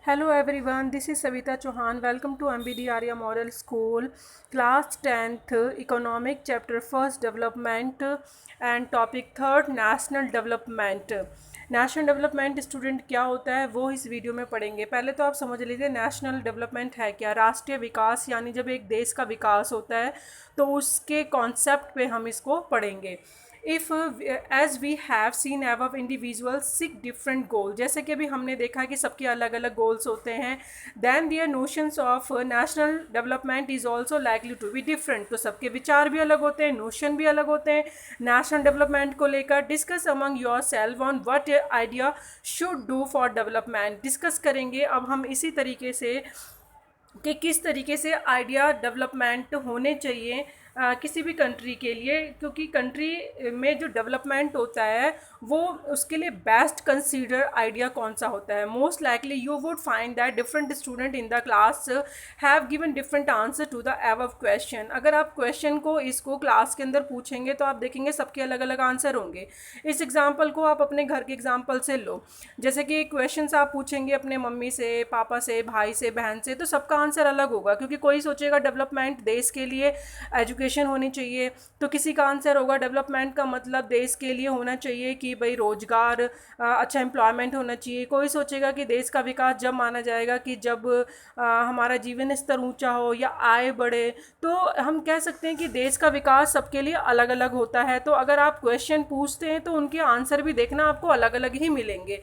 Hello everyone, this is Savita Chauhan. Welcome to MBD Arya Model School, Class 10th, Economic Chapter 1st Development and Topic 3rd National Development. National development student क्या होता है वो इस video में पढ़ेंगे। पहले तो आप समझ लीजिए नेशनल डेवलपमेंट है क्या। राष्ट्रीय विकास यानी जब एक देश का विकास होता है तो उसके कॉन्सेप्ट पे हम इसको पढ़ेंगे। If as we have seen एव इंडिविजुअल सिक डिफरेंट गोल, जैसे कि अभी हमने देखा कि सबके अलग अलग गोल्स होते हैं, then their notions of national development is also likely to be different. तो सबके विचार भी अलग होते हैं, नोशन भी अलग होते हैं नेशनल डेवलपमेंट को लेकर। Discuss among your self on what idea should do for development, discuss करेंगे अब हम इसी तरीके से कि किस तरीके से आइडिया डेवलपमेंट होने चाहिए किसी भी कंट्री के लिए, क्योंकि कंट्री में जो डेवलपमेंट होता है वो उसके लिए बेस्ट कंसीडर आइडिया कौन सा होता है। Most likely you would find that different student in the class have given different answer to the above question. अगर आप क्वेश्चन को इसको क्लास के अंदर पूछेंगे तो आप देखेंगे सबके अलग अलग आंसर होंगे। इस एग्जाम्पल को आप अपने घर के एग्जाम्पल से लो, जैसे कि क्वेश्चन आप पूछेंगे अपने मम्मी से, पापा से, भाई से, बहन से, तो सबका आंसर अलग होगा, क्योंकि कोई सोचेगा डेवलपमेंट देश के लिए एजुकेशन होनी चाहिए, तो किसी का आंसर होगा डेवलपमेंट का मतलब देश के लिए होना चाहिए कि भाई रोजगार, अच्छा एम्प्लॉयमेंट होना चाहिए। कोई सोचेगा कि देश का विकास जब माना जाएगा कि जब हमारा जीवन स्तर ऊंचा हो या आय बढ़े। तो हम कह सकते हैं कि देश का विकास सबके लिए अलग अलग होता है। तो अगर आप क्वेश्चन पूछते हैं तो उनके आंसर भी देखना आपको अलग अलग ही मिलेंगे।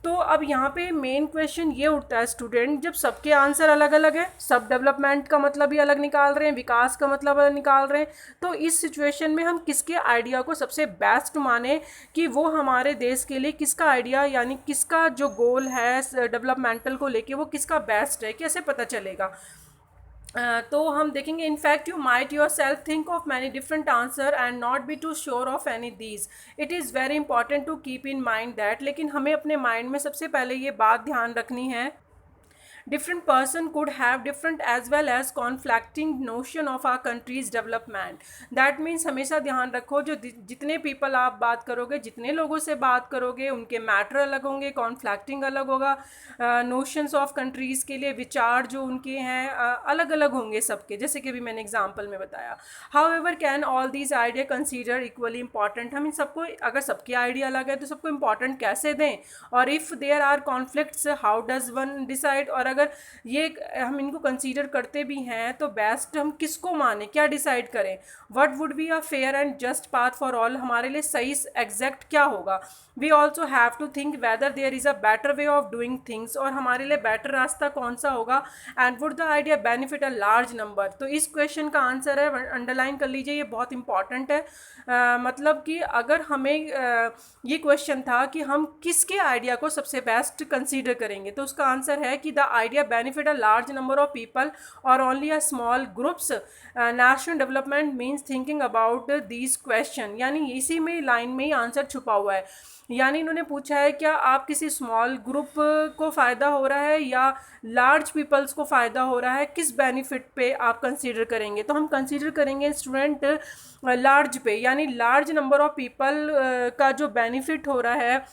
तो अब यहाँ पे मेन क्वेश्चन ये उठता है स्टूडेंट, जब सबके आंसर अलग अलग है, सब डेवलपमेंट का मतलब भी अलग निकाल रहे हैं, विकास का मतलब अलग निकाल रहे हैं, तो इस सिचुएशन में हम किसके आइडिया को सबसे बेस्ट माने कि वो हमारे देश के लिए किसका आइडिया यानी किसका जो गोल है डेवलपमेंटल को लेके वो किसका बेस्ट है, कैसे पता चलेगा। तो हम देखेंगे in fact you might yourself think of many different answer and not be too sure of any these. It is very important to keep in mind that, लेकिन हमें अपने माइंड में सबसे पहले ये बात ध्यान रखनी है, different person could have different as well as conflicting notion of our country's development. That means हमेशा ध्यान रखो जो जितने people आप बात करोगे, जितने लोगों से बात करोगे, उनके मैटर अलग होंगे, conflicting अलग होगा, notions of countries के लिए विचार जो उनके हैं अलग अलग होंगे सबके, जैसे कि अभी मैंने एग्जाम्पल में बताया। However can all these idea consider equally important, हम इन सबको अगर सबके आइडिया अलग है तो सबको इम्पॉर्टेंट कैसे दें, और if there are conflicts how does one decide, और अगर ये हम इनको कंसीडर करते भी हैं तो बेस्ट हम किसको माने, क्या डिसाइड करें। What would be a fair and just path for all, हमारे लिए सही एग्जैक्ट क्या होगा। We also have to think whether there is a better way of doing things, और हमारे लिए बेटर रास्ता कौन सा होगा, and would the idea benefit a large number. तो इस क्वेश्चन का आंसर है, अंडरलाइन कर लीजिए, ये बहुत इंपॉर्टेंट है। मतलब कि अगर हमें ये क्वेश्चन था कि हम किसके आइडिया को सबसे बेस्ट कंसीडर करेंगे, तो उसका आंसर है कि the idea benefit a large number of people और only a small groups. National development means thinking about these question, यानी इसी में लाइन में ही आंसर छुपा हुआ है। यानी इन्होंने पूछा है क्या आप किसी स्मॉल ग्रुप को फ़ायदा हो रहा है या लार्ज पीपल्स को फ़ायदा हो रहा है, किस बेनिफिट पे आप कंसीडर करेंगे। तो हम कंसीडर करेंगे स्टूडेंट लार्ज पे, यानी लार्ज नंबर ऑफ पीपल का जो बेनिफिट हो रहा है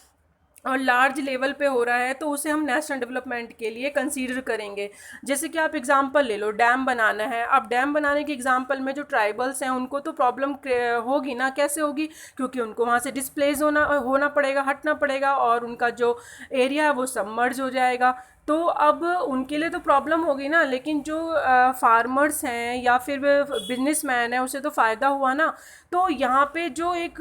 और लार्ज लेवल पे हो रहा है तो उसे हम नेशनल डेवलपमेंट के लिए कंसीडर करेंगे। जैसे कि आप एग्जांपल ले लो, डैम बनाना है, अब डैम बनाने के एग्जांपल में जो ट्राइबल्स हैं उनको तो प्रॉब्लम होगी ना, कैसे होगी, क्योंकि उनको वहाँ से डिस्प्लेस होना पड़ेगा, हटना पड़ेगा, और उनका जो एरिया है वो सबमर्ज हो जाएगा। तो अब उनके लिए तो प्रॉब्लम होगी ना, लेकिन जो फार्मर्स हैं या फिर बिजनेसमैन है उसे तो फ़ायदा हुआ ना। तो यहाँ पे जो एक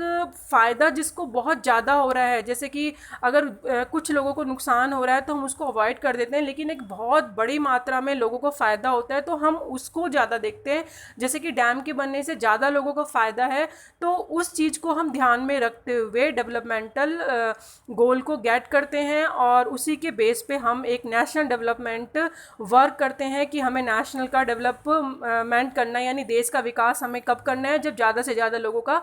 फ़ायदा जिसको बहुत ज़्यादा हो रहा है, जैसे कि अगर कुछ लोगों को नुकसान हो रहा है तो हम उसको अवॉइड कर देते हैं, लेकिन एक बहुत बड़ी मात्रा में लोगों को फ़ायदा होता है तो हम उसको ज़्यादा देखते हैं। जैसे कि डैम के बनने से ज़्यादा लोगों को फ़ायदा है तो उस चीज़ को हम ध्यान में रखते हुए डेवलपमेंटल गोल को गेट करते हैं, और उसी के बेस पे हम एक नेशनल डेवलपमेंट वर्क करते हैं कि हमें नेशनल का डेवलपमेंट करना है, यानी देश का विकास हमें कब करना है, जब ज़्यादा से ज़्यादा लोगों का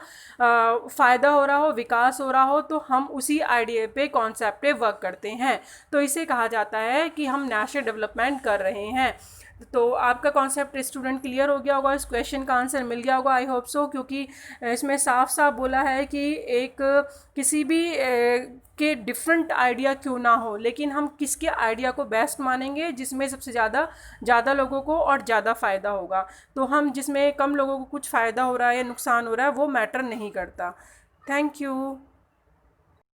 फ़ायदा हो रहा हो, विकास हो रहा हो, तो हम उसी आइडिया पे, कॉन्सेप्ट पे वर्क करते हैं। तो इसे कहा जाता है कि हम नेशनल डेवलपमेंट कर रहे हैं। तो आपका कॉन्सेप्ट स्टूडेंट क्लियर हो गया होगा, इस क्वेश्चन का आंसर मिल गया होगा, आई होप सो, क्योंकि इसमें साफ साफ बोला है कि एक किसी भी के डिफरेंट आइडिया क्यों ना हो, लेकिन हम किसके आइडिया को बेस्ट मानेंगे जिसमें सबसे ज़्यादा लोगों को और ज़्यादा फ़ायदा होगा। तो हम जिसमें कम लोगों को कुछ फ़ायदा हो रहा है या नुकसान हो रहा है वो मैटर नहीं करता। Thank you.